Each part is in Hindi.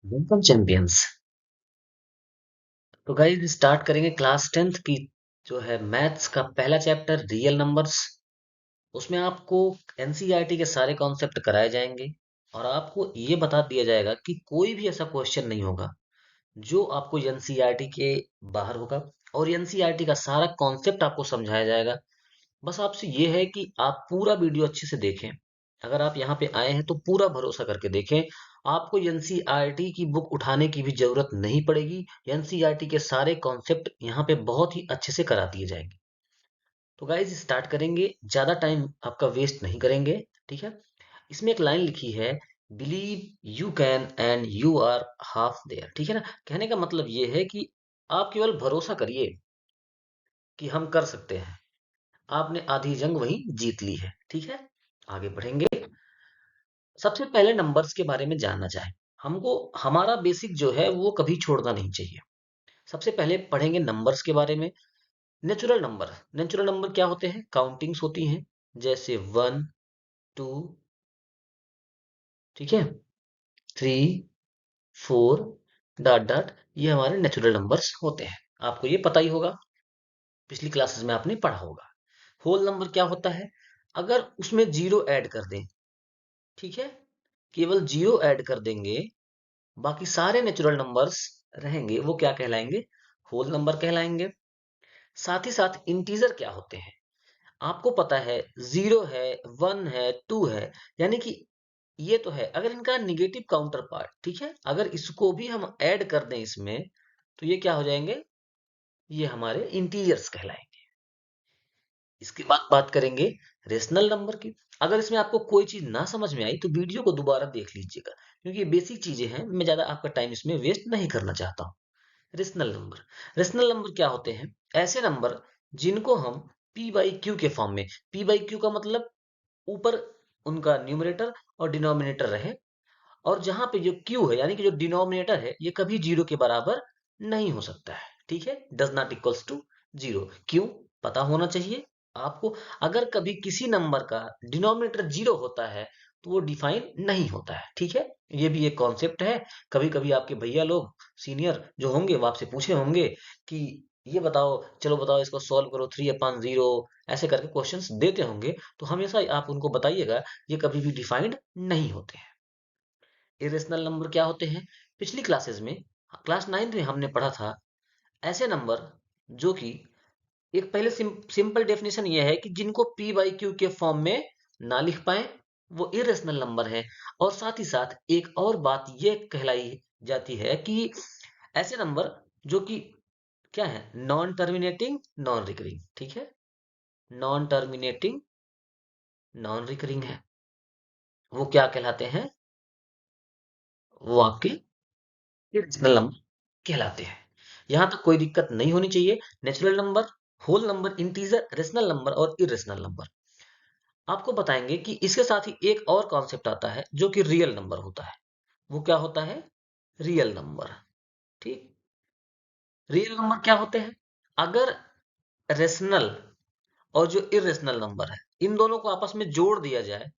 Welcome champions. तो गाइस स्टार्ट करेंगे क्लास 10th की जो है मैथ्स का पहला चैप्टर रियल नंबर्स। उसमें आपको एनसीईआरटी के सारे कॉन्सेप्ट कराए जाएंगे और आपको ये बता दिया जाएगा कि कोई भी ऐसा क्वेश्चन नहीं होगा जो आपको एनसीईआरटी के बाहर होगा। और एनसीईआरटी का सारा कॉन्सेप्ट आपको समझाया जाएगा। बस आपसे ये है कि आप पूरा वीडियो अच्छे से देखें। अगर आप यहाँ पे आए हैं तो पूरा भरोसा करके देखें। आपको एनसीईआरटी की बुक उठाने की भी जरूरत नहीं पड़ेगी। एनसीईआरटी के सारे कॉन्सेप्ट यहाँ पे बहुत ही अच्छे से करा दिए जाएंगे। तो गाइज स्टार्ट करेंगे, ज्यादा टाइम आपका वेस्ट नहीं करेंगे। ठीक है। इसमें एक लाइन लिखी है, believe you can and you are half there. ठीक है ना। कहने का मतलब ये है कि आप केवल भरोसा करिए कि हम कर सकते हैं। आपने आधी जंग वहीं जीत ली है। ठीक है। आगे बढ़ेंगे। सबसे पहले नंबर्स के बारे में जानना चाहें, हमको हमारा बेसिक जो है वो कभी छोड़ना नहीं चाहिए। सबसे पहले पढ़ेंगे नंबर्स के बारे में। नेचुरल नंबर, नेचुरल नंबर क्या होते हैं? काउंटिंग्स होती हैं, जैसे 1 2, ठीक है, 3 4, डॉट डॉट, ये हमारे नेचुरल नंबर्स होते हैं। आपको ये पता ही होगा, पिछली क्लासेस में आपने पढ़ा होगा। होल नंबर क्या होता है? अगर उसमें जीरो ऐड कर दें, ठीक है, केवल जीरो ऐड कर देंगे, बाकी सारे नेचुरल नंबर्स रहेंगे, वो क्या कहलाएंगे? होल नंबर कहलाएंगे। साथ ही साथ इंटीजर क्या होते हैं? आपको पता है, जीरो है, वन है, टू है, यानी कि ये तो है। अगर इनका निगेटिव काउंटर पार्ट, ठीक है, अगर इसको भी हम ऐड कर दें इसमें, तो ये क्या हो जाएंगे? ये हमारे इंटीजर्स कहलाएंगे। इसके बाद बात करेंगे रेशनल नंबर की। अगर इसमें आपको कोई चीज ना समझ में आई तो वीडियो को दोबारा देख लीजिएगा, क्योंकि ये बेसिक चीजें हैं, मैं ज्यादा आपका टाइम इसमें वेस्ट नहीं करना चाहता हूँ। रेशनल नंबर, रेशनल नंबर क्या होते हैं? ऐसे नंबर जिनको हम पी बाई क्यू के फॉर्म में, पी बाई क्यू का मतलब ऊपर उनका न्यूमरेटर और डिनोमिनेटर रहे, और जहां पे जो क्यू है यानी कि जो डिनोमिनेटर है ये कभी जीरो के बराबर नहीं हो सकता है। ठीक है, does not equals to zero. क्यों? पता होना चाहिए आपको। अगर कभी किसी नंबर का डिनोमिनेटर जीरो होता है तो वो डिफाइन नहीं होता है। ठीक है, ये भी एक कॉन्सेप्ट है। कभी कभी आपके भैया लोग सीनियर जो होंगे वो आपसे पूछे होंगे कि ये बताओ, चलो बताओ इसको सॉल्व करो, 3/0, ऐसे करके क्वेश्चंस देते होंगे। तो हमेशा आप उनको बताइएगा ये कभी भी डिफाइंड नहीं होते हैं। इरेशनल नंबर क्या होते हैं? पिछली क्लासेस में, क्लास 9th में हमने पढ़ा था, ऐसे नंबर जो कि एक पहले सिंपल डेफिनेशन ये है कि जिनको पी बाई क्यू के फॉर्म में ना लिख पाए वो इरेशनल नंबर है। और साथ ही साथ एक और बात ये कहलाई जाती है कि ऐसे नंबर जो कि क्या है, नॉन टर्मिनेटिंग नॉन रिकरिंग। ठीक है, नॉन टर्मिनेटिंग नॉन रिकरिंग है, वो क्या कहलाते हैं? वो आपके इरेशनल नंबर कहलाते हैं। यहां तक कोई दिक्कत नहीं होनी चाहिए। Natural number, whole number, integer, rational number और इरेशनल नंबर आपको बताएंगे कि इसके साथ ही एक और कॉन्सेप्ट आता है जो कि रियल नंबर होता है। वो क्या होता है? Real number. ठीक, रियल नंबर क्या होते हैं? अगर रेशनल और जो इरेशनल नंबर है इन दोनों को आपस में जोड़ दिया जाए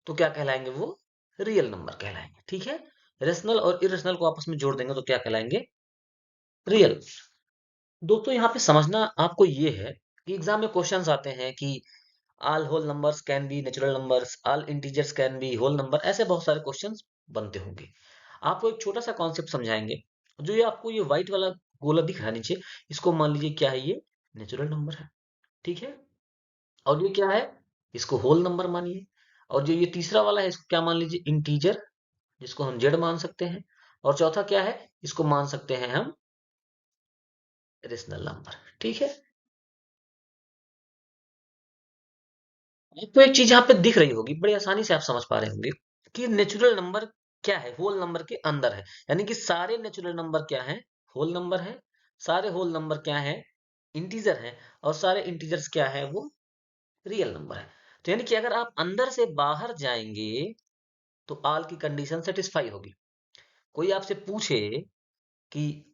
तो क्या कहलाएंगे? वो रियल नंबर कहलाएंगे। ठीक है, रेशनल और इरेशनल को आपस में जोड़ देंगे तो क्या कहलाएंगे? रियल। दोस्तों यहाँ पे समझना आपको ये है कि एग्जाम में क्वेश्चंस आते हैं कि all whole numbers can be natural numbers, all integers can be whole number, ऐसे बहुत सारे क्वेश्चंस बनते होंगे। आपको एक छोटा सा कॉन्सेप्ट समझाएंगे। जो ये आपको ये व्हाइट वाला गोला दिख रहा है नीचे, इसको मान लीजिए क्या है? ये नेचुरल नंबर है। ठीक है, और ये क्या है? इसको होल नंबर मानिए। और जो ये तीसरा वाला है इसको क्या मान लीजिए? इंटीजर, जिसको हम जेड मान सकते हैं। और चौथा क्या है? इसको मान सकते हैं हम रेशनल नंबर। ठीक है, आपको एक चीज यहाँ पे दिख रही होगी, बड़ी आसानी से आप समझ पा रहे होंगे कि नेचुरल नंबर क्या है, होल नंबर के अंदर है। यानी कि सारे नेचुरल नंबर क्या है? होल नंबर है। सारे होल नंबर क्या है? इंटीजर है। और सारे इंटीजर्स क्या है? वो रियल नंबर है। तो यानी कि अगर आप अंदर से बाहर जाएंगे तो आल की कंडीशन सेटिस्फाई होगी। कोई आपसे पूछे कि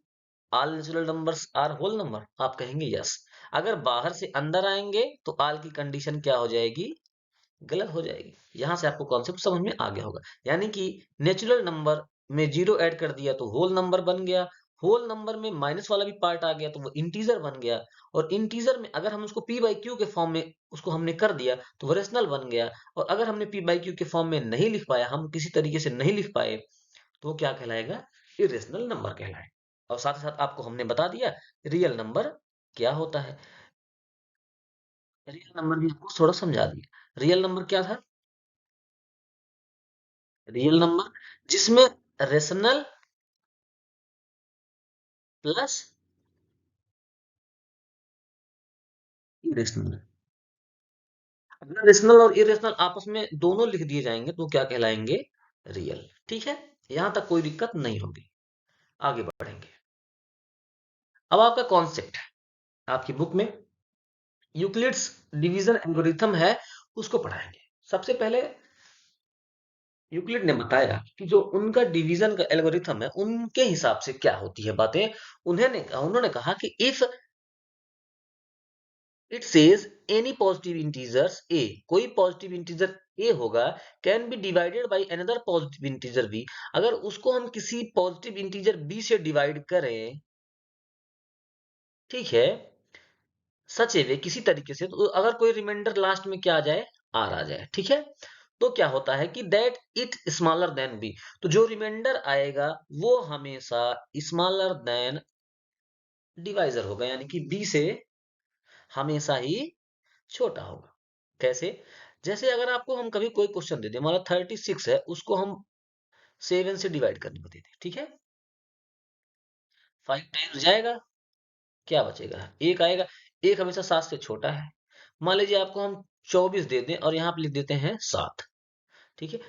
all natural numbers are whole number, आप कहेंगे यस। अगर बाहर से अंदर आएंगे तो आल की कंडीशन क्या हो जाएगी? गलत हो जाएगी। यहां से आपको कॉन्सेप्ट समझ में आ गया होगा। यानी कि नेचुरल नंबर में जीरो ऐड कर दिया तो होल नंबर बन गया, होल नंबर में माइनस वाला भी पार्ट आ गया तो वो इंटीजर बन गया, और इंटीजर में अगर हम उसको पी बाई क्यू के फॉर्म में उसको हमने कर दिया तो वो रेशनल बन गया, और अगर हमने पी बाई क्यू के फॉर्म में नहीं लिख पाया, हम किसी तरीके से नहीं लिख पाए, तो वो क्या कहलाएगा, इरेशनल नंबर कहलाएगा। और साथ ही साथ आपको हमने बता दिया रियल नंबर क्या होता है। रियल नंबर भी आपको थोड़ा समझा दिया। रियल नंबर क्या था, रियल नंबर जिसमें रेशनल प्लस इरेशनल, अगर रेशनल और इरेशनल आपस में दोनों लिख दिए जाएंगे तो क्या कहलाएंगे, रियल। ठीक है, यहां तक कोई दिक्कत नहीं होगी। आगे बढ़ेंगे। अब आपका कॉन्सेप्ट है, आपकी बुक में यूक्लिड्स डिवीजन एल्गोरिथम है, उसको पढ़ाएंगे। सबसे पहले यूक्लिड ने बताया कि जो उनका डिवीजन का एल्गोरिथम है उनके हिसाब से क्या होती है बातें। उन्होंने कहा कि if it says any positive integers a, कोई पॉजिटिव इंटीजर ए होगा, can be divided by another positive integer b, अगर उसको हम किसी पॉजिटिव इंटीजर बी से डिवाइड करें, ठीक है, सच है वे किसी तरीके से, तो अगर कोई रिमाइंडर लास्ट में क्या आ जाए, आर आ जाए, ठीक है, तो क्या होता है कि that it smaller than b, तो जो रिमाइंडर आएगा वो हमेशा स्मॉलर देन डिवाइजर होगा, यानी कि बी से हमेशा ही छोटा होगा। कैसे, जैसे अगर आपको हम कभी कोई क्वेश्चन दे दें, मान लो 36 है, उसको हम 7 से डिवाइड करने को दे दें, ठीक है, 5 टाइम्स जाएगा, क्या बचेगा, एक आएगा, एक हमेशा 7 से छोटा है। मान लीजिए आपको हम 24 दे दें और यहाँ पे लिख देते हैं 7, ठीक है,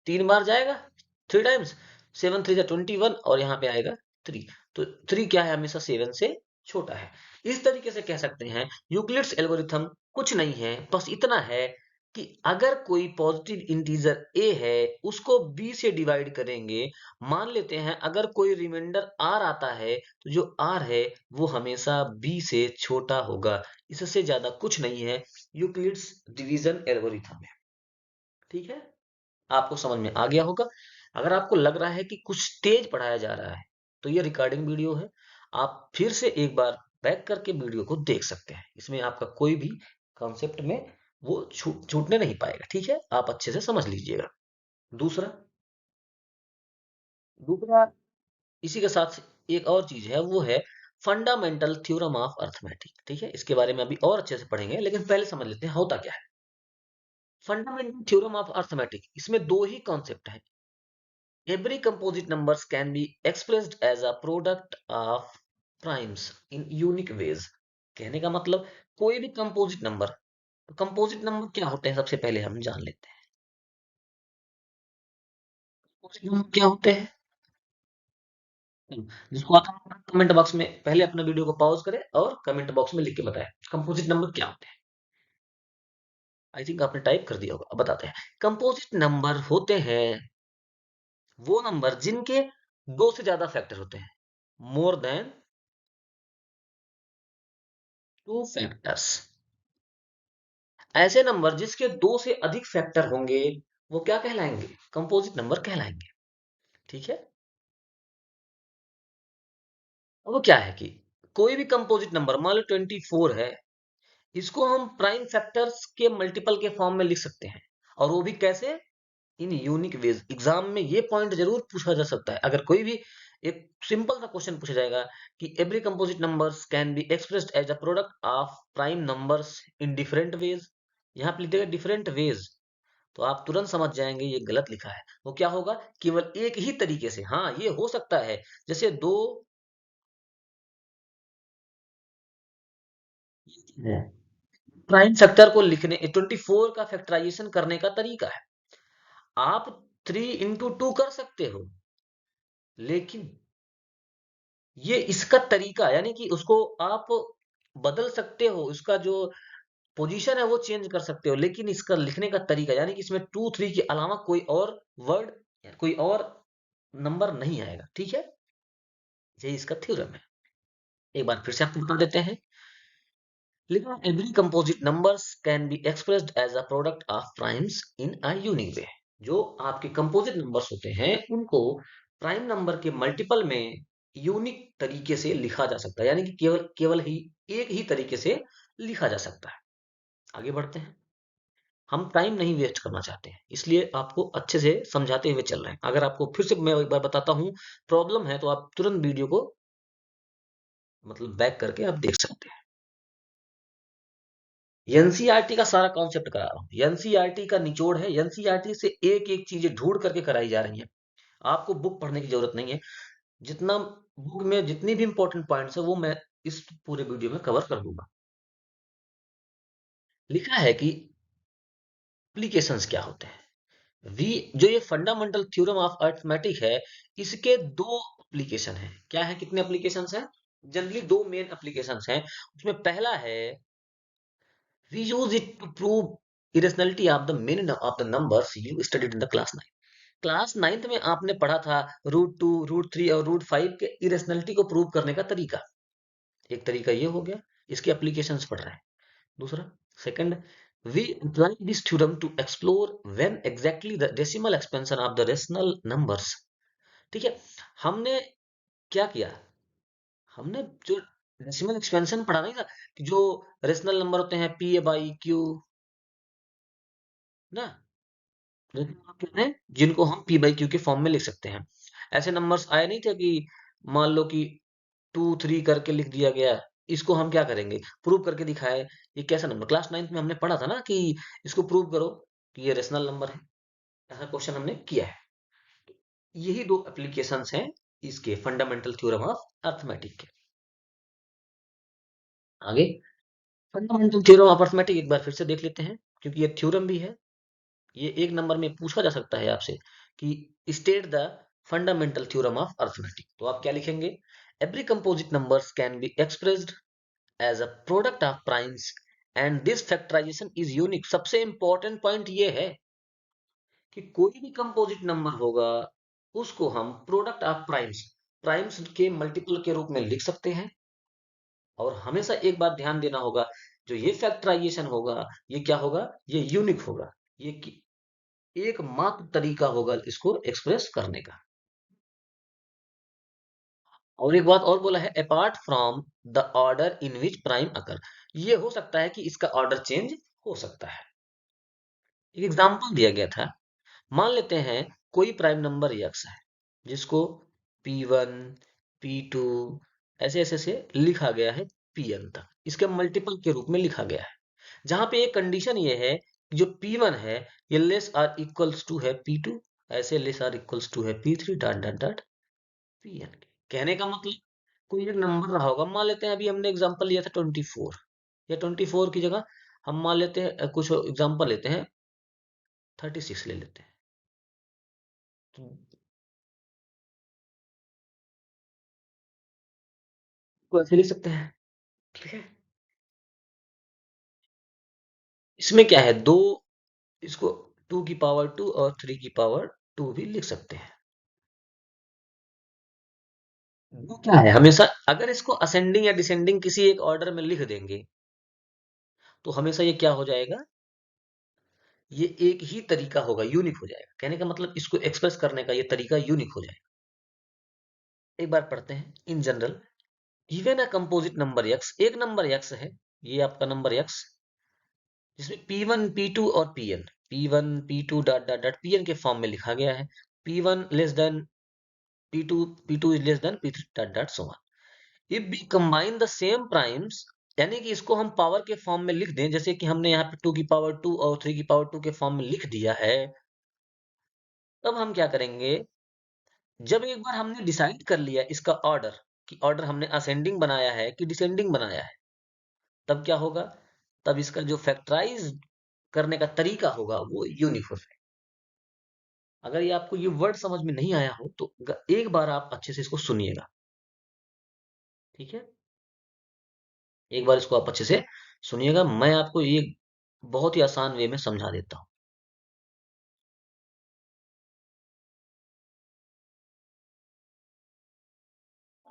3 बार जाएगा, 3 टाइम्स, 7 3 जा 21, और यहाँ पे आएगा 3, तो 3 क्या है, हमेशा 7 से छोटा है। इस तरीके से कह सकते हैं यूक्लिड्स एल्गोरिथम कुछ नहीं है, बस इतना है कि अगर कोई पॉजिटिव इंटीजर ए है, उसको बी से डिवाइड करेंगे, मान लेते हैं अगर कोई रिमाइंडर आर आता है, तो जो आर है वो हमेशा बी से छोटा होगा, इससे ज्यादा कुछ नहीं है यूक्लिड्स डिवीजन एल्गोरिथम में। ठीक है, आपको समझ में आ गया होगा। अगर आपको लग रहा है कि कुछ तेज पढ़ाया जा रहा है, तो ये रिकॉर्डिंग वीडियो है, आप फिर से एक बार बैक करके वीडियो को देख सकते हैं, इसमें आपका कोई भी कॉन्सेप्ट में वो छूटने नहीं पाएगा। ठीक है, आप अच्छे से समझ लीजिएगा। दूसरा दूसरा इसी के साथ एक और चीज है, वो है फंडामेंटल थ्योरम ऑफ अर्थमेटिक। ठीक है, इसके बारे में अभी और अच्छे से पढ़ेंगे, लेकिन पहले समझ लेते हैं होता क्या है। फंडामेंटल थ्योरम ऑफ अर्थमेटिक, इसमें दो ही कॉन्सेप्ट है। Every composite numbers can be expressed as a product of primes in unique ways। कहने का मतलब कोई भी कंपोजिट नंबर, तो कंपोजिट नंबर क्या होते हैं सबसे पहले हम जान लेते हैं। कंपोजिट नंबर क्या होते हैं, जिसको आता है कमेंट बॉक्स में, पहले अपना वीडियो को पॉज करें और कमेंट बॉक्स में लिख के बताएं कंपोजिट नंबर क्या होते हैं। आई थिंक आपने टाइप कर दिया होगा, अब बताते हैं। कंपोजिट नंबर होते हैं वो नंबर जिनके दो से ज्यादा फैक्टर होते हैं, मोर देन टू फैक्टर्स। ऐसे नंबर जिसके दो से अधिक फैक्टर होंगे वो क्या कहलाएंगे, कंपोजिट नंबर कहलाएंगे। ठीक है, अब वो क्या है कि कोई भी कंपोजिट नंबर, मान लो 24 है, इसको हम प्राइम फैक्टर्स के मल्टीपल के फॉर्म में लिख सकते हैं, और वो भी कैसे, इन यूनिक वेज। एग्जाम में ये पॉइंट जरूर पूछा जा सकता है, अगर कोई भी एक सिंपल सा क्वेश्चन पूछा जाएगा कि every composite numbers can be expressed as a product of prime numbers in different ways, यहाँ पे लिख देगा डिफरेंट वेज, तो आप तुरंत समझ जाएंगे ये गलत लिखा है। वो क्या होगा, केवल एक ही तरीके से, हाँ ये हो सकता है, जैसे दो प्राइम फैक्टर को लिखने, 24 का फैक्टराइजेशन करने का तरीका है। आप 3 into 2 कर सकते हो, लेकिन ये इसका तरीका, यानी कि उसको आप बदल सकते हो, उसका जो पोजीशन है वो चेंज कर सकते हो, लेकिन इसका लिखने का तरीका, यानी कि इसमें 2 3 के अलावा कोई और वर्ड, कोई और नंबर नहीं आएगा। ठीक है, यही इसका थ्योरम है। एक बार फिर से आपको बता देते हैं, लिखा every composite numbers can be expressed as a product of primes in a unique way. जो आपके कंपोजिट नंबर्स होते हैं उनको प्राइम नंबर के मल्टीपल में यूनिक तरीके से लिखा जा सकता है, यानी कि केवल केवल ही एक ही तरीके से लिखा जा सकता है। आगे बढ़ते हैं। हम टाइम नहीं वेस्ट करना चाहते हैं, इसलिए आपको अच्छे से समझाते हुए चल रहे हैं। अगर आपको फिर से मैं एक बार बताता हूँ, प्रॉब्लम है तो आप तुरंत वीडियो को मतलब बैक करके आप देख सकते हैं। एनसीईआरटी का सारा कॉन्सेप्ट करा रहा हूँ, एनसीईआरटी का निचोड़ है, एनसीईआरटी से एक एक चीजें ढूंढ करके कराई जा रही हैं। आपको बुक पढ़ने की जरूरत नहीं है। जितना बुक में जितनी भी इंपॉर्टेंट पॉइंट्स है वो मैं इस पूरे वीडियो में कवर कर दूंगा। लिखा है कि एप्लीकेशंस क्या होते हैं। वी जो ये फंडामेंटल थ्योरम ऑफ अरिथमेटिक है, इसके दो एप्लीकेशन है। क्या है, कितने एप्लीकेशंस हैं? जनरली दो मेन एप्लीकेशंस हैं। उसमें पहला है, we use it to prove irrationality of the meaning of the numbers you studied in the class 9। Class 9th में आपने पढ़ा था √2, √3 और √5 के इरेशनलिटी को प्रूव करने का तरीका। एक तरीका ये हो गया, इसके एप्लीकेशंस पढ़ रहे हैं। दूसरा, second, we apply this theorem to explore when exactly the decimal expansion of the rational numbers. ठीक है, हमने क्या किया, हमने जो डेसिमल एक्सपेंशन पढ़ा नहीं था, कि जो रेशनल नंबर होते हैं पी ए बाई क्यू ना, रेशनल नंबर कहते हैं जिनको हम पी बाई क्यू के फॉर्म में लिख सकते हैं। ऐसे नंबर्स आए नहीं थे कि मान लो कि 2 3 करके लिख दिया गया, इसको हम क्या करेंगे, प्रूव करके दिखाए। ये कैसा नंबर, क्लास 9th में हमने पढ़ा था ना कि इसको प्रूव करो कि ये रेशनल नंबर है। ऐसा क्वेश्चन हमने किया है। यही दो एप्लीकेशंस हैं इसके फंडामेंटल थ्योरम ऑफ अर्थमेटिक के। आगे, फंडामेंटल थ्योरम ऑफ अर्थमेटिक एक बार फिर से देख लेते हैं, क्योंकि ये थ्योरम भी है। ये एक नंबर में पूछा जा सकता है आपसे कि state the fundamental theorem of arithmetic. तो आप क्या लिखेंगे, every composite numbers can be expressed as a product of primes and this factorisation is unique. सबसे इंपॉर्टेंट पॉइंट ये है कि कोई भी कंपोजिट नंबर होगा उसको हम प्रोडक्ट ऑफ प्राइम्स, प्राइम्स के मल्टीपल के रूप में लिख सकते हैं। और हमेशा एक बात ध्यान देना होगा, जो ये फैक्टराइजेशन होगा ये क्या होगा, ये यूनिक होगा। ये एकमात्र तरीका होगा इसको एक्सप्रेस करने का। और एक बात और बोला है, apart from the order in which prime occur. ये हो सकता है कि इसका ऑर्डर चेंज हो सकता है। एक एग्जांपल दिया गया था, मान लेते हैं कोई प्राइम नंबर यक्स है जिसको P1 P2 ऐसे ऐसे से लिखा गया है Pn तक, इसके मल्टीपल के रूप में लिखा गया है। जहां पे एक कंडीशन ये है कि जो P1 है ये लेस आर इक्वल्स टू है P2, ऐसे लेस आर इक्वल्स टू है P3 dot dot dot Pn। कहने का मतलब, कोई एक नंबर रहा होगा, मान लेते हैं अभी हमने एग्जांपल लिया था 24, या 24 की जगह हम मान लेते हैं कुछ एग्जांपल लेते हैं 36 ले लेते हैं। तो को ऐसे लिख सकते हैं। ठीक है, इसमें क्या है, दो, इसको 2 की पावर 2 और 3 की पावर 2 भी लिख सकते हैं। वो क्या है, हमेशा अगर इसको असेंडिंग या डिसेंडिंग किसी एक ऑर्डर में लिख देंगे तो हमेशा ये क्या हो जाएगा, ये एक ही तरीका होगा, यूनिक हो जाएगा। कहने का मतलब इसको एक्सप्रेस करने का ये तरीका यूनिक हो जाएगा। एक बार पढ़ते हैं in general. Given a composite number x, एक नंबर x है, ये आपका नंबर x, जिसमें P1 P2 और P1 P2 dot dot dot Pn के फॉर्म में लिखा गया है। P1 less than P2, P2 is less than P3 dot dot so on. If we combine the same primes, यानी कि इसको हम पावर के फॉर्म में लिख दें, जैसे कि हमने यहाँ पे 2 की पावर 2 और 3 की पावर 2 के फॉर्म में लिख दिया है। तब हम क्या करेंगे, जब एक बार हमने डिसाइड कर लिया इसका ऑर्डर, कि ऑर्डर हमने असेंडिंग बनाया है कि डिसेंडिंग बनाया है, तब क्या होगा, तब इसका जो फैक्टराइज करने का तरीका होगा वो यूनिक हो जाएगा। अगर ये आपको ये वर्ड समझ में नहीं आया हो तो एक बार आप अच्छे से इसको सुनिएगा। ठीक है, एक बार इसको आप अच्छे से सुनिएगा, मैं आपको ये बहुत ही आसान वे में समझा देता हूँ।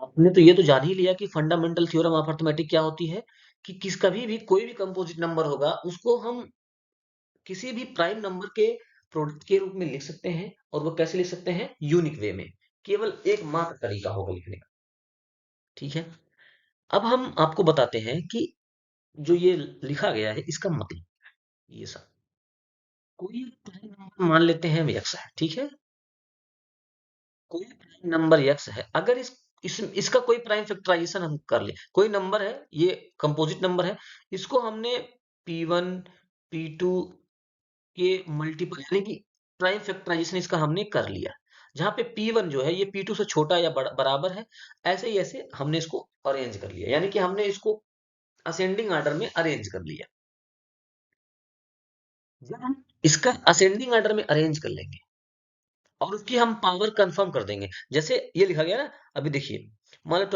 आपने तो ये तो जान ही लिया कि फंडामेंटल थ्योरम ऑफ अर्थमेटिक क्या होती है, कि कभी भी कोई भी कंपोजिट नंबर होगा उसको हम किसी भी प्राइम नंबर के प्रोडक्ट के रूप में लिख सकते हैं, और वो कैसे लिख सकते हैं? यूनिक वे में। केवल एक मात्र तरीका होगा लिखने का। ठीक है। अब हम आपको बताते हैं कि जो ये लिखा गया है इसका मतलब, ये सब कोई प्राइम नंबर मान लेते हैं यक्स है, ठीक है। कोई प्राइम नंबर यक्स है, अगर इसका कोई प्राइम फैक्टराइजेशन हम कर ले, कोई नंबर है, ये कंपोजिट नंबर है, इसको हमने P1 P2 के मल्टीपल यानी कि प्राइम फैक्टराइजेशन इसका हमने कर लिया, जहां पे P1 जो है ये P2 से छोटा या बराबर है, ऐसे ही ऐसे हमने इसको अरेंज कर लिया, यानी कि हमने इसको असेंडिंग ऑर्डर में अरेंज कर लिया। जब हम इसका असेंडिंग ऑर्डर में अरेंज कर लेंगे और उसकी हम पावर कंफर्म कर देंगे, जैसे ये लिखा गया ना, अभी देखिए, मान लो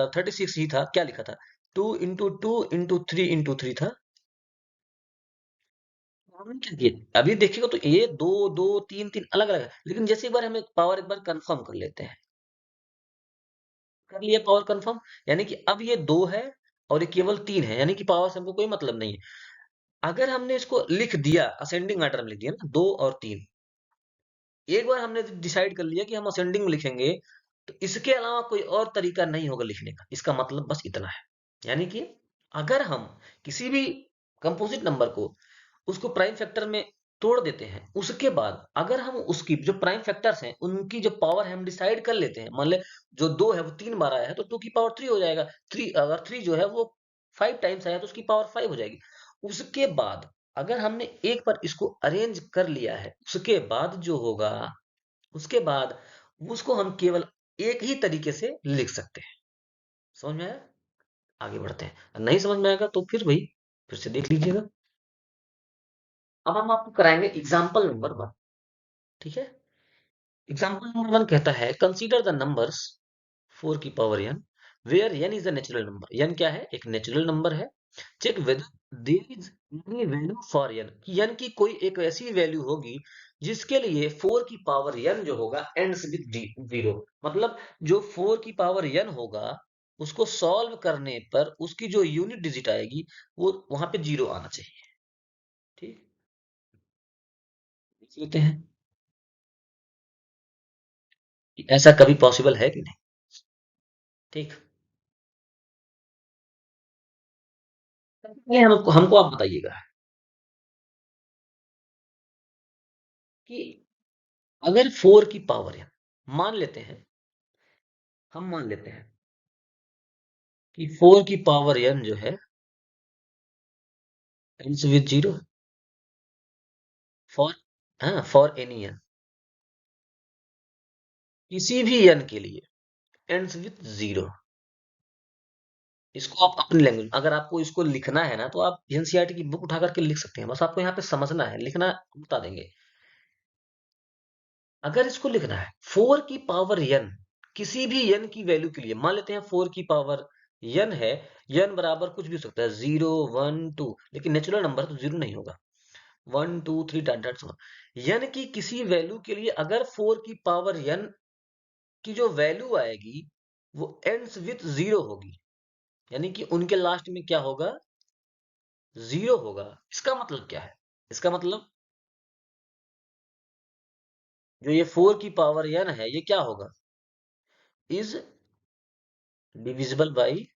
36 ही था, क्या लिखा था? 2 into 2 into 3 into 3 था। हमने क्या किया, अभी देखिएगा तो ये दो दो तीन तीन अलग अलग है, लेकिन जैसे एक बार हमें पावर एक बार कंफर्म कर लेते हैं, कर लिया पावर कंफर्म, यानी कि अब ये दो है और ये केवल तीन है, यानी कि पावर से हमको कोई मतलब नहीं है। अगर हमने इसको लिख दिया, असेंडिंग ऑर्डर में लिख दिया ना, दो और तीन, एक बार हमने डिसाइड कर लिया कि हम असेंडिंग में लिखेंगे, तो इसके अलावा कोई और तरीका नहीं होगा लिखने का, इसका मतलब बस इतना है। यानी कि अगर हम किसी भी कंपोजिट नंबर को, उसको प्राइम फैक्टर में तोड़ देते हैं, उसके बाद अगर हम उसकी जो प्राइम फैक्टर्स हैं उनकी जो पावर है हम डिसाइड कर लेते हैं, मान ले जो दो है वो तीन बार आया है तो टू की पावर थ्री हो जाएगा, थ्री अगर थ्री जो है वो फाइव टाइम्स आया तो उसकी पावर फाइव हो जाएगी। उसके बाद अगर हमने एक बार इसको अरेंज कर लिया है, उसके बाद जो होगा, उसके बाद उसको हम केवल एक ही तरीके से लिख सकते हैं। समझ में आया? आगे बढ़ते हैं, नहीं समझ में आएगा तो फिर वही फिर से देख लीजिएगा। अब हम आपको कराएंगे एग्जाम्पल नंबर वन। ठीक है। एग्जाम्पल नंबर वन कहता है, कंसीडर द नंबर्स 4 की power n where n is a natural number. n क्या है? एक नेचुरल नंबर है। Check whether there is any value for n, कि n की कोई एक ऐसी वैल्यू होगी जिसके लिए 4 की पावर n जो होगा एंड्स विद जीरो, मतलब जो 4 की पावर n होगा उसको सॉल्व करने पर उसकी जो यूनिट डिजिट आएगी वो वहां पे जीरो आना चाहिए। ठीक, देख लेते हैं कि ऐसा कभी पॉसिबल है कि नहीं। ठीक, पहले हमको हमको आप बताइएगा कि अगर 4 की पावर n, मान लेते हैं, हम मान लेते हैं कि 4 की पावर n जो है ends with जीरो, फॉर, हाँ, फॉर एनी n, किसी भी n के लिए ends with जीरो। इसको आप अपनी लैंग्वेज, अगर आपको इसको लिखना है ना तो आप एनसीईआरटी की बुक उठा करके लिख सकते हैं, बस आपको यहाँ पे समझना है, लिखना बता देंगे। अगर इसको लिखना है 4 की पावर n, किसी भी n की वैल्यू के लिए, मान लेते हैं 4 की पावर n है, n बराबर कुछ भी हो सकता है, 0 1 2, लेकिन नेचुरल नंबर तो जीरो नहीं होगा, 1 2 3 डॉट डॉट n की किसी वैल्यू के लिए अगर 4 की पावर n की जो वैल्यू आएगी वो एंड्स विथ जीरो होगी, यानी कि उनके लास्ट में क्या होगा? जीरो होगा। इसका मतलब क्या है? इसका मतलब जो ये 4 की पावर n है ये क्या होगा? इज डिविजिबल बाई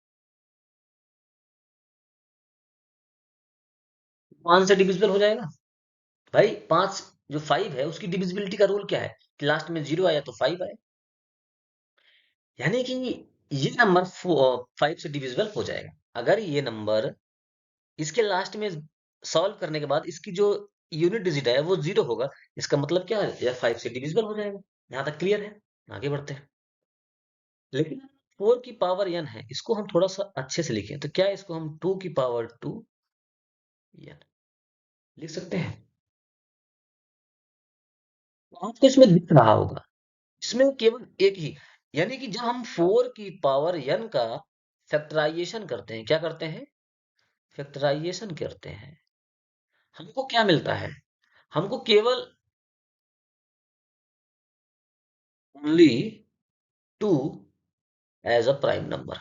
5 से डिविजिबल हो जाएगा। भाई 5, जो 5 है उसकी डिविजिबिलिटी का रूल क्या है? कि लास्ट में जीरो आया तो 5 आए, यानी कि ये नंबर 5 से डिविजिबल हो जाएगा अगर ये नंबर, इसके लास्ट में सॉल्व करने के बाद इसकी जो यूनिट डिजिट है वो जीरो होगा। इसका मतलब क्या है? या 5 से डिविजिबल हो जाएगा। यहाँ तक क्लियर है? आगे बढ़ते हैं। लेकिन 4 की पावर n है, इसको हम थोड़ा सा अच्छे से लिखें तो क्या इसको हम 2 की पावर 2 n लिख सकते हैं? तो आपको इसमें दिख रहा होगा, इसमें केवल एक ही, यानी कि जब हम 4 की पावर n का फैक्टराइजेशन करते हैं, क्या करते हैं? फैक्टराइजेशन करते हैं, हमको क्या मिलता है? हमको केवल only two as a prime number,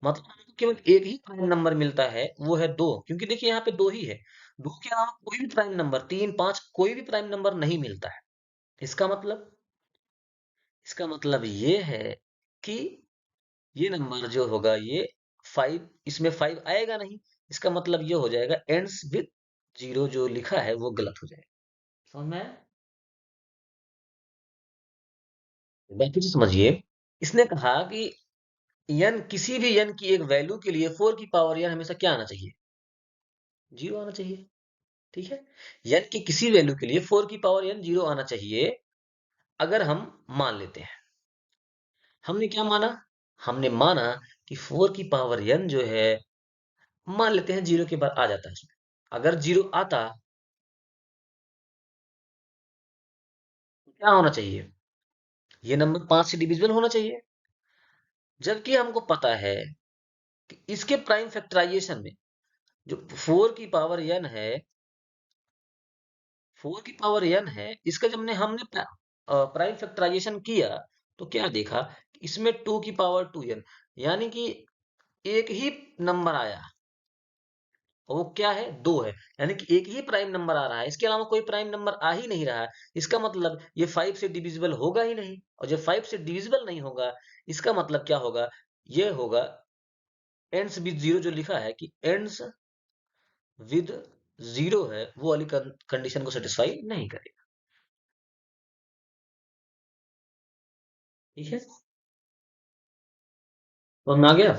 मतलब हमको केवल एक ही प्राइम नंबर मिलता है, वो है 2, क्योंकि देखिए यहाँ पे 2 ही है। 2 के अलावा कोई भी प्राइम नंबर 3, 5 कोई भी प्राइम नंबर नहीं मिलता है। इसका मतलब इसका मतलब ये है कि ये नंबर जो होगा ये 5, इसमें 5 आएगा नहीं। इसका मतलब ये हो जाएगा एंड्स विद 0 जो लिखा है वो गलत हो जाएगा। समझ में आया? बाकी चीज़ समझिए। इसने कहा कि n किसी भी n की एक वैल्यू के लिए 4 की पावर n हमेशा क्या आना चाहिए? 0 आना चाहिए। ठीक है? n की किसी वैल्यू के लिए 4 की पावर n 0 आना चाहिए, अगर हम मान लेते हैं। हमने क्या माना? हमने माना कि 4 की पावर n जो है, मान लेते हैं 0 के बाद आ जाता है उसमें। अगर 0 आता तो क्या होना चाहिए? ये नंबर 5 से डिविजिबल होना चाहिए। जबकि हमको पता है कि इसके प्राइम फैक्टराइजेशन में जो 4 की पावर n है, 4 की पावर n है, इसका जब हमने प्राइम फैक्टराइजेशन किया, तो क्या देखा कि इसमें 2 की पावर 2n, यानी कि एक ही नंबर आया, और वो क्या है? 2 है। यानी कि एक ही प्राइम नंबर आ रहा है, इसके अलावा कोई प्राइम नंबर आ ही नहीं रहा है। इसका मतलब ये 5 से डिविजिबल होगा ही नहीं, और जब 5 से डिविजिबल नहीं होगा, इसका मतलब क्या होगा? ये होगा एंड्स विद 0 जो लिखा है कि एंड्स विद 0 है, वो वाली कंडीशन को सेटिस्फाई नहीं करेगा। ठीक है? तो आ गया।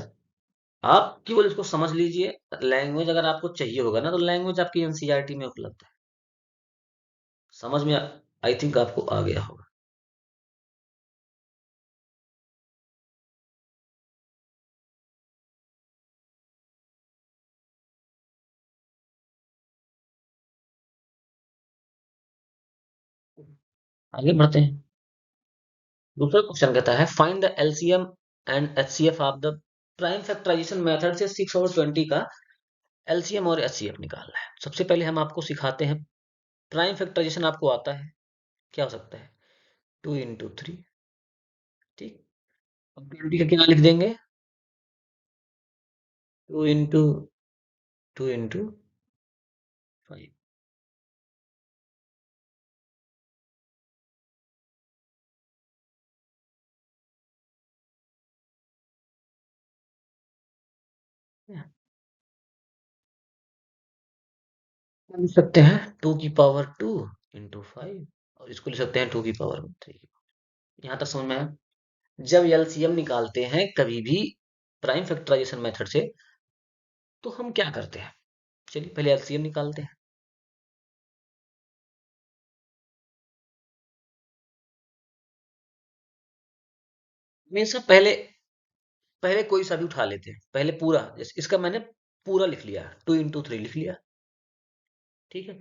आप केवल इसको समझ लीजिए। लैंग्वेज अगर आपको चाहिए होगा ना, तो लैंग्वेज आपकी एनसीईआरटी में उपलब्ध है। समझ में आई थिंक आपको आ गया होगा। आगे बढ़ते हैं। दूसरा क्वेश्चन कहता है find the LCM and HCF of the prime factorisation method से 6 और 20 का एलसीएम और एचसीएफ निकालना है। सबसे पहले हम आपको सिखाते हैं। प्राइम फैक्टराइजेशन आपको आता है, क्या हो सकता है? 2 into 3। ठीक। अब 20 का क्या लिख देंगे? 2 into 5। लिख सकते हैं 2 की पावर 2 into 5, और इसको लिख सकते हैं 2 की पावर 3। यहाँ तक समझ में आया? जब एलसीएम निकालते हैं कभी भी प्राइम फैक्टराइजेशन मेथड से, तो हम क्या करते हैं? चलिए पहले एलसीएम निकालते हैं। हमेशा पहले पहले कोई सा भी उठा लेते हैं, पहले पूरा, जैसे इसका मैंने पूरा लिख लिया, 2 into 3 लिख लिया। ठीक है?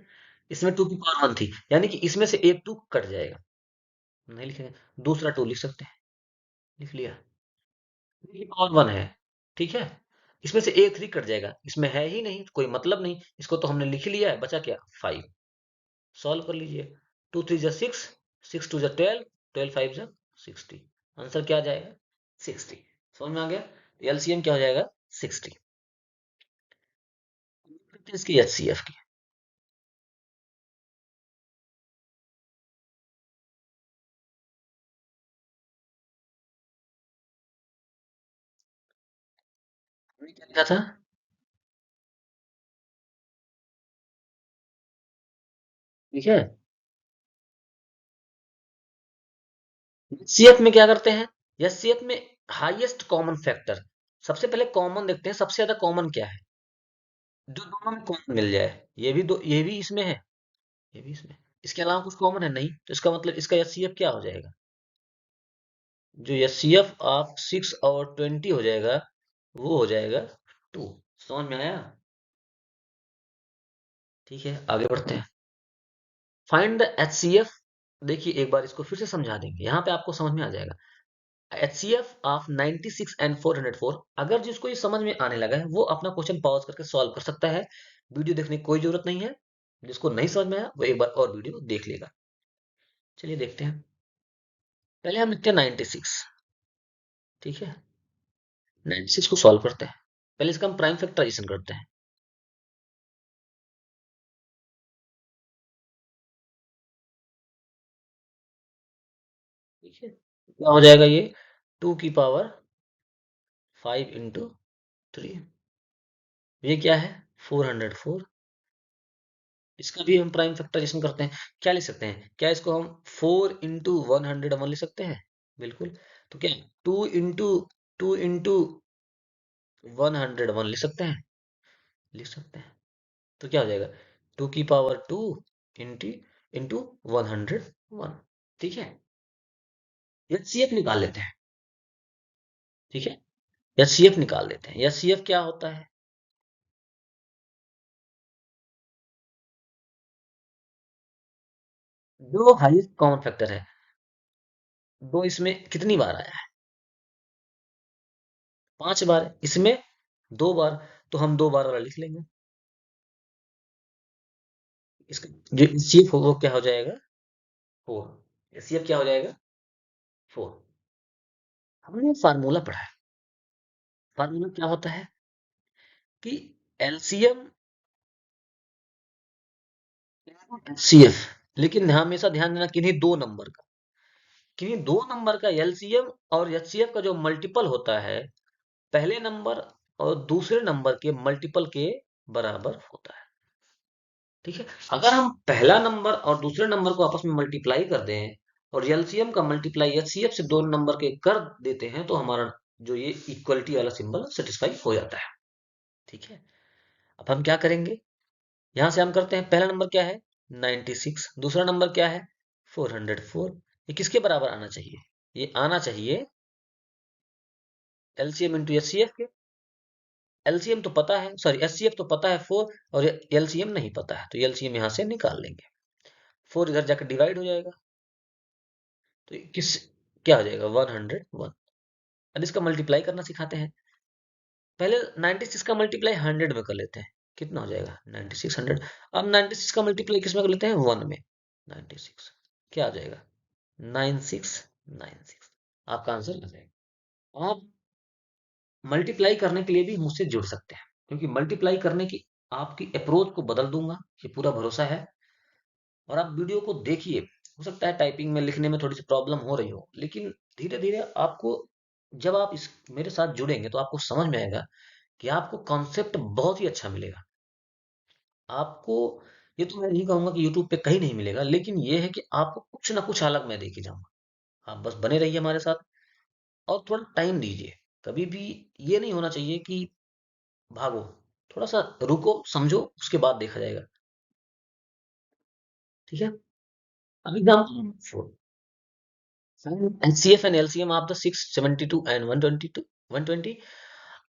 इसमें 2 की पावर 1 थी, यानी कि इसमें से एक 2 कट जाएगा, नहीं लिखेंगे। दूसरा 2 लिख सकते हैं, लिख लिया। 3 की पावर 1 है। ठीक है? इसमें से एक 3 कट जाएगा, इसमें है ही नहीं, कोई मतलब नहीं, इसको तो हमने लिख लिया है, बचा क्या? 5। सॉल्व कर लीजिए। 2 3 जा 6, 6 2 जा 12, 12 5 जा 60। आंसर क्या आ जाएगा? 60। समझ में आ गया? एलसीएम क्या हो जाएगा? 60। इसकी एचसीएफ की। हमने क्या लिखा था? ठीक है? एचसीएफ में क्या करते हैं? एचसीएफ में हाईएस्ट कॉमन फैक्टर, सबसे पहले कॉमन देखते हैं, सबसे ज्यादा कॉमन क्या है, जो दोनों में कॉमन मिल जाए। ये भी इसमें है, ये भी इसमें। इसके अलावा कुछ कॉमन है नहीं, तो इसका मतलब इसका एचसीएफ क्या हो जाएगा? जो एचसीएफ ऑफ 6 और 20 हो जाएगा, वो हो जाएगा 2। समझ में आया? ठीक है, आगे बढ़ते हैं। Find the HCF. देखिए एक बार इसको फिर से समझा देंगे, यहाँ पे आपको समझ में आ जाएगा। HCF of 96 and 404। अगर जिसको ये समझ में आने लगा है, वो अपना क्वेश्चन पॉज करके सॉल्व कर सकता है। वीडियो देखने की कोई जरूरत नहीं है। जिसको नहीं समझ में आया, वो एक बार और वीडियो देख लेगा। चलिए देखते हैं। पहले हम लिखते हैं 96। ठीक है? 96 को सॉल्व करते हैं। पहले इसका हम प्राइम फैक्टराइजेशन करते हैं। ठीक है, क्या हो जाएगा ये? 2 की पावर 5 into 3। ये क्या है? 404। इसका भी हम प्राइम फैक्टराइजेशन करते हैं। क्या लिख सकते हैं? क्या इसको हम 4 into 101 लिख सकते हैं? बिल्कुल। तो क्या 2 into 1 लिख सकते हैं? लिख सकते हैं। तो क्या हो जाएगा? 2 की पावर 2 इंटू इंटू 101। ठीक है, एचसीएफ निकाल लेते हैं। ठीक है, एचसीएफ निकाल लेते हैं। एचसीएफ क्या होता है? जो हाईएस्ट कॉमन फैक्टर है, दो इसमें कितनी बार आया है? 5 बार। इसमें 2 बार। तो हम 2 बार वाला लिख लेंगे। इसका जो एचसीएफ हो वो क्या हो जाएगा? 4। एचसीएफ क्या हो जाएगा? 4। हमने फार्मूला पढ़ा है। फार्मूला क्या होता है कि एलसीएम एचसीएफ। लेकिन हमेशा ध्यान देना किन्हीं दो नंबर का, किन्हीं दो नंबर का एलसीएम और एचसीएफ का जो मल्टीपल होता है, पहले नंबर और दूसरे नंबर के मल्टीपल के बराबर होता है। ठीक है, अगर हम पहला नंबर और दूसरे नंबर को आपस में मल्टीप्लाई कर दें और एलसीएम का मल्टीप्लाई एचसीएफ से दोनों नंबर के कर देते हैं, तो हमारा जो ये इक्वलिटी वाला सिंबल सेटिस्फाई हो जाता है। ठीक है, अब हम क्या करेंगे? यहां से हम करते हैं। पहला नंबर क्या है? 96। दूसरा नंबर क्या है? 404। ये किसके बराबर आना चाहिए? ये आना चाहिए एलसीएम इंटू एचसीएफ के। एलसीएम तो पता है, सॉरी एचसीएफ तो पता है 4, और एलसीएम नहीं पता है, तो एलसीएम यहां से निकाल लेंगे। 4 इधर जाकर डिवाइड हो जाएगा। तो ये किस क्या हो जाएगा? 101। अब इसका मल्टीप्लाई करना सिखाते हैं। पहले 96 का मल्टीप्लाई 100 में कर लेते हैं। कितना हो जाएगा? 96 100। अब 96 का मल्टीप्लाई किस में कर लेते हैं? 1 में। 96 क्या आ जाएगा? 9696। आपका आंसर आ जाएगा। आप मल्टीप्लाई करने के लिए भी मुझसे जुड़ सकते हैं, क्योंकि मल्टीप्लाई करने की आपकी अप्रोच को बदल दूंगा, ये पूरा भरोसा है। और आप वीडियो को देखिए। हो सकता है टाइपिंग में लिखने में थोड़ी सी प्रॉब्लम हो रही हो, लेकिन धीरे धीरे आपको, जब आप इस मेरे साथ जुड़ेंगे तो आपको समझ में आएगा कि आपको कॉन्सेप्ट बहुत ही अच्छा मिलेगा। आपको, ये तो मैं नहीं कहूंगा कि यूट्यूब पे कहीं नहीं मिलेगा, लेकिन ये है कि आपको कुछ ना कुछ अलग मैं देके जाऊंगा। आप बस बने रहिए हमारे साथ और थोड़ा टाइम दीजिए। कभी भी ये नहीं होना चाहिए कि भागो। थोड़ा सा रुको, समझो, उसके बाद देखा जाएगा। ठीक है, अब example HCF and LCM of the 672 and 120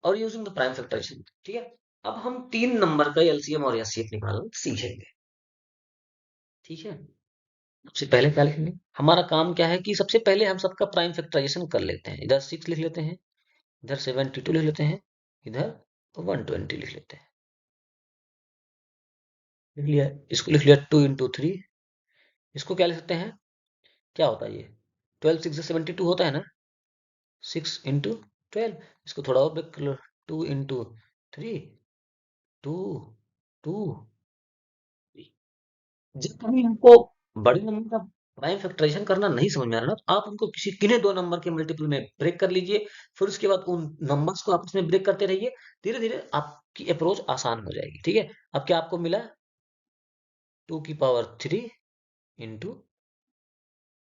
और यूजिंग द प्राइम फैक्टराइजेशन। ठीक है, अब हम 3 नंबर का एलसीएम और एचसीएफ निकालना सीखेंगे। ठीक है, सबसे पहले क्या लिखेंगे? हमारा काम क्या है कि सबसे पहले हम सबका प्राइम फैक्टराइजेशन कर लेते हैं। इधर 6 लिख लेते हैं, इधर 72 लिख लेते हैं, इधर 120 लिख लेते हैं। लिख लिया, इसको लिख लिया 2 into 3। इसको क्या लिख सकते हैं? क्या होता है ये? 12 6 72 होता है ना? 6 into 12। इसको थोड़ा और ब्रेक कर लो। 2 into 3। 2 2। जब कभी हमको बड़े नंबर का प्राइम फैक्टराइजेशन करना नहीं समझ में आ रहा ना, तो आप उनको किसी किन्हीं दो नंबर के मल्टीपल में ब्रेक कर लीजिए। फिर उसके बाद उन नंबर्स को आपस में ब्रेक करते रहिए। धीरे धीरे आपकी अप्रोच आसान हो जाएगी। ठीक है, अब क्या आपको मिला? 2 की पावर 3 इंटू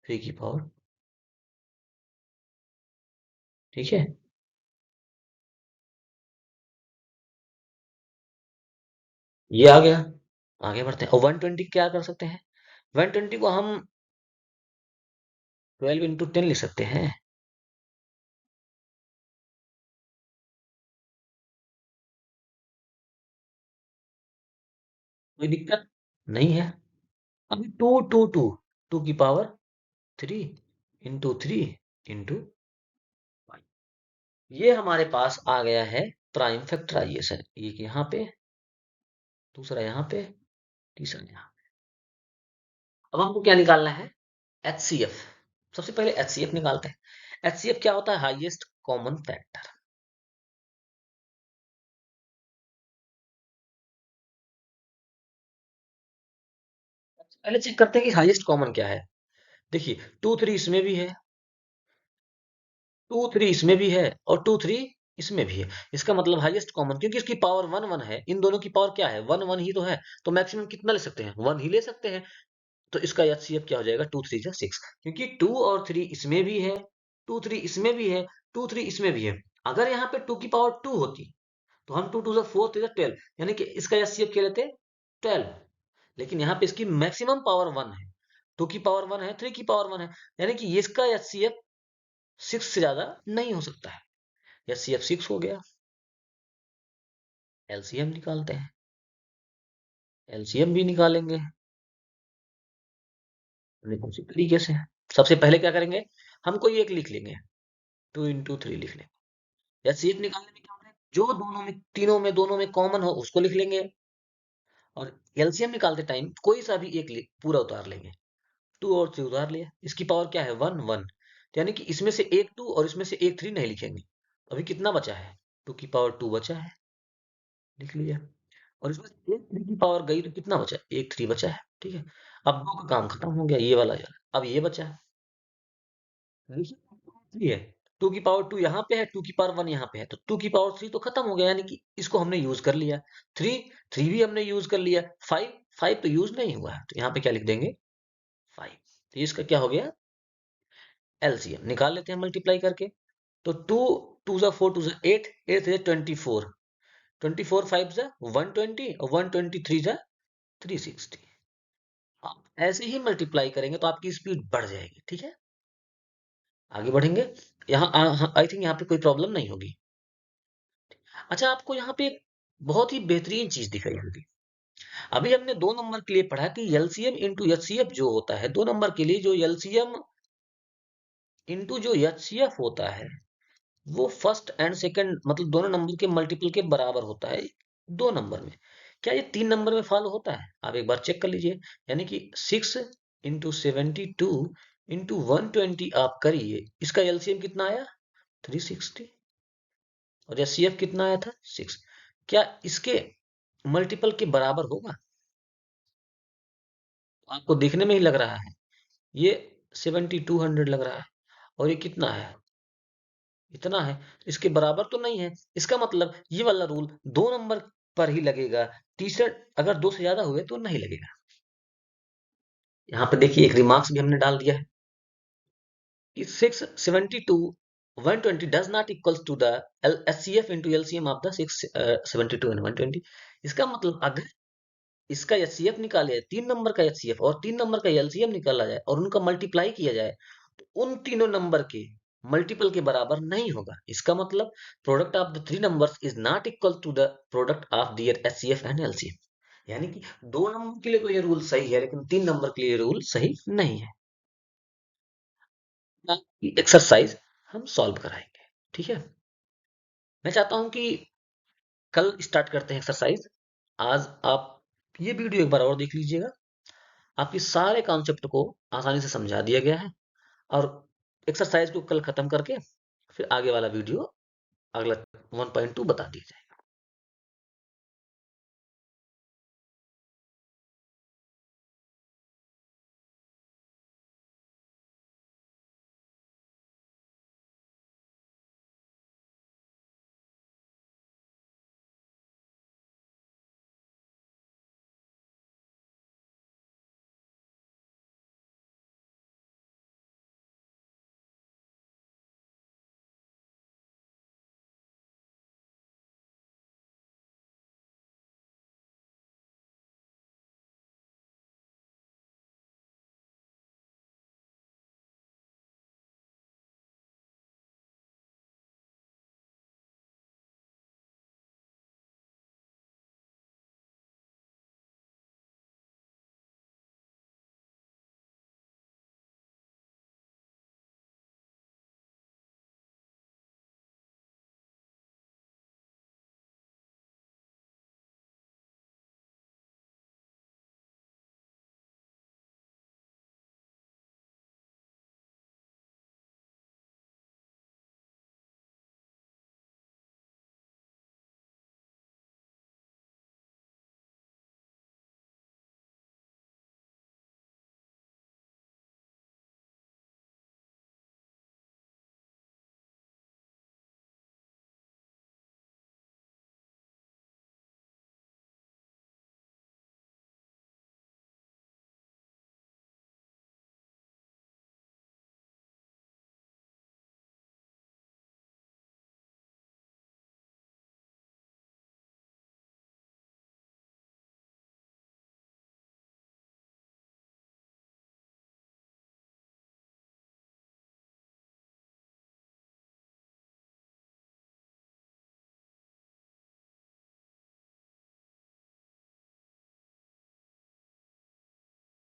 3 की पावर। ठीक है, ये आ गया। आगे बढ़ते हैं। और 120 क्या कर सकते हैं? 120 को हम 12 into 10 लिख सकते हैं। कोई दिक्कत नहीं है। अभी 2 2 2 2 की पावर 3 into 3 into 5। ये हमारे पास आ गया है प्राइम फैक्टराइजेशन। एक यहाँ पे, दूसरा यहाँ पे, तीसरा यहाँ। अब हमको क्या निकालना है? एचसीएफ। सबसे पहले एचसीएफ निकालते हैं। एचसीएफ क्या होता है? Highest common factor. पहले चेक करते हैं कि हाईएस्ट कॉमन क्या है। देखिए 2 3 इसमें भी है, 2 3 इसमें भी है और 2 3 इसमें भी है। इसका मतलब हाईएस्ट कॉमन, क्योंकि इसकी पावर 1 1 है, इन दोनों की पावर क्या है, 1 1 ही तो है, तो मैक्सिमम कितना ले सकते हैं, 1 ही ले सकते हैं। तो इसका एचसीएफ क्या हो जाएगा, 2 3 जा 6, क्योंकि 2 और 3 इसमें भी है, 2 3 इसमें भी है, 2 3 इसमें भी है। अगर यहाँ पे 2 की पावर 2 होती तो हम 2 2 जा 4 3 जा 12, यानी कि इसका एचसीएफ क्या लेते, 12। लेकिन यहाँ पे इसकी मैक्सिमम पावर 1 है, 2 की पावर 1 है, 3 की पावर 1 है, यानी कि इसका एचसीएफ 6 से ज्यादा नहीं हो सकता है। एचसीएफ 6 हो गया। एलसीएम निकालते हैं, एलसीएम भी निकालेंगे उसी तरीके से। सबसे पहले क्या करेंगे, हम कोई एक लिख लेंगे, 2 × 3 लिख लेंगे। एचसीएफ निकालने में क्या होता है, जो दोनों में, तीनों में, दोनों में कॉमन हो उसको लिख लेंगे, और एलसीएम निकालते टाइम कोई सा भी एक पूरा उतार लेंगे। 2 और 3 उतार लिया, इसकी पावर क्या है, 1 1, यानी कि इसमें से एक 2 और इसमें से एक 3 नहीं लिखेंगे। अभी कितना बचा है, 2 की पावर 2 बचा है, लिख लिया। और इसमें से एक 3 की पावर गई तो कितना बचा, एक 3 बचा है, ठीक है। अब 2 का काम खत्म हो गया, ये वाला यार, अब ये बचा है, थ्री है। 2 की पावर 2 यहाँ पे है, 2 की पावर 1 यहाँ पे है, तो 2 की पावर 3 तो खत्म हो गया, यानी कि इसको हमने यूज कर लिया। 3 3 भी हमने यूज कर लिया। 5 5 तो यूज नहीं हुआ है, तो यहाँ पे क्या लिख देंगे, 5। तो इसका क्या हो गया, एलसीएम निकाल लेते हैं मल्टीप्लाई करके। तो 2 2 जा 4 2 जा 8 8 जा 24, 24 5 जा 120 और 123 जा 360। आप ऐसे ही मल्टीप्लाई करेंगे तो आपकी स्पीड बढ़ जाएगी, ठीक है। आगे बढ़ेंगे, यहाँ आई थिंक यहाँ पे कोई प्रॉब्लम नहीं होगी। अच्छा, आपको यहाँ पे एक बहुत ही बेहतरीन चीज दिखाई होगी। अभी हमने 2 नंबर के लिए पढ़ा कि एलसीएम इंटू एचसीएफ जो होता है, 2 नंबर के लिए जो एलसीएम इंटू जो एचसीएफ होता है, वो फर्स्ट एंड सेकंड मतलब दोनों नंबर के मल्टीपल के बराबर होता है 2 नंबर में। क्या ये 3 नंबर में फॉलो होता है, आप एक बार चेक कर लीजिए। यानी कि 6 × 72 × 120 आप करिए, इसका एलसीएम कितना आया, 360, और एचसीएफ कितना आया था, 6। क्या इसके मल्टीपल के बराबर होगा, आपको देखने में ही लग रहा है ये 7200 लग रहा है, और ये कितना है, इतना है, इसके बराबर तो नहीं है। इसका मतलब ये वाला रूल 2 नंबर पर ही लगेगा, तीसरा अगर 2 से ज्यादा हुए तो नहीं लगेगा। यहाँ पे देखिए एक रिमार्क्स भी हमने डाल दिया है कि 6 72 120 does not equals to the HCF into LCM of the 6 72 and 120। इसका मतलब अगर इसका एचसीएफ निकाले, 3 नंबर का एचसीएफ और 3 नंबर का एलसीएम निकाला जाए और उनका मल्टीप्लाई किया जाए, तो उन तीनों नंबर के मल्टीपल के बराबर नहीं होगा। इसका मतलब product of the 3 numbers is not equal to the product of their HCF and LCM. यानी कि 2 नंबर के लिए तो ये रूल सही है, लेकिन 3 नंबर के लिए ये रूल सही नहीं है। एक्सरसाइज हम सॉल्व कराएंगे, ठीक है। मैं चाहता हूं कि कल स्टार्ट करते हैं एक्सरसाइज। आज आप ये वीडियो एक बार और देख लीजिएगा, आपके सारे कॉन्सेप्ट को आसानी से समझा दिया गया है। और एक्सरसाइज को कल खत्म करके फिर आगे वाला वीडियो, अगला 1.2 बता दिया जाए।